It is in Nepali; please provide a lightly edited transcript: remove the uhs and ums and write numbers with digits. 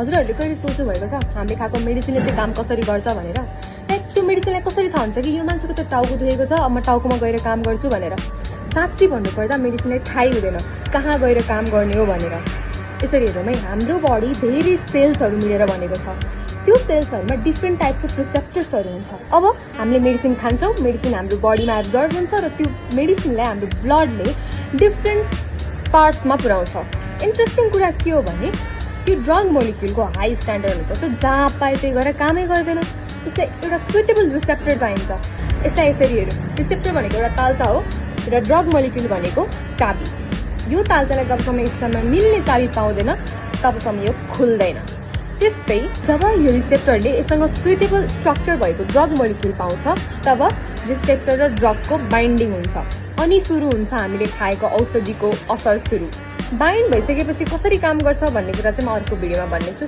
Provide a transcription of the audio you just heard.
हजुरहरूले कहिले सोच्नु भएको छ हामीले खाएको मेडिसिनले चाहिँ काम कसरी गर्छ भनेर? लाइक त्यो मेडिसिनलाई कसरी थाहा हुन्छ कि यो मान्छेको त टाउको दुखेको छ अब म टाउकोमा गएर काम गर्छु भनेर? साँच्चै भन्नुपर्दा मेडिसिनलाई थाहै हुँदैन कहाँ गएर काम गर्ने हो भनेर। यसरी हेरौँ है, हाम्रो बडी धेरै सेल्सहरू मिलेर बनेको छ। त्यो सेल्सहरूमा डिफ्रेन्ट टाइप्स अफ रिसेप्टर्सहरू हुन्छ। अब हामीले मेडिसिन खान्छौँ, मेडिसिन हाम्रो बडीमा एब्जर्ब हुन्छ र त्यो मेडिसिनलाई हाम्रो ब्लडले डिफ्रेन्ट पार्ट्समा पुर्याउँछ। इन्ट्रेस्टिङ कुरा के हो भने त्यो ड्रग मोलिक्युलको हाई स्ट्यान्डर्ड हुन्छ, त्यो जहाँ पाए त्यही गरेर कामै गर्दैन। त्यसलाई एउटा सुइटेबल रिसेप्टर चाहिन्छ। यसलाई यसरी हेरौँ, रिसेप्टर भनेको एउटा तालचा हो र ड्रग मोलिक्युल भनेको चाबी। यो तालचालाई जबसम्म यसमा मिल्ने चाबी पाउँदैन तबसम्म यो खुल्दैन। त्यस्तै जब यो रिसेप्टरले यससँग सुइटेबल स्ट्रक्चर भएको ड्रग मोलिक्युल पाउँछ तब रिसेप्टर र ड्रगको बाइन्डिङ हुन्छ अनि सुरु हुन्छ हामीले खाएको औषधिको असर सुरु। बाइन्ड भइसकेपछि कसरी काम गर्छ भन्ने कुरा चाहिँ म अर्को भिडियोमा भन्नेछु।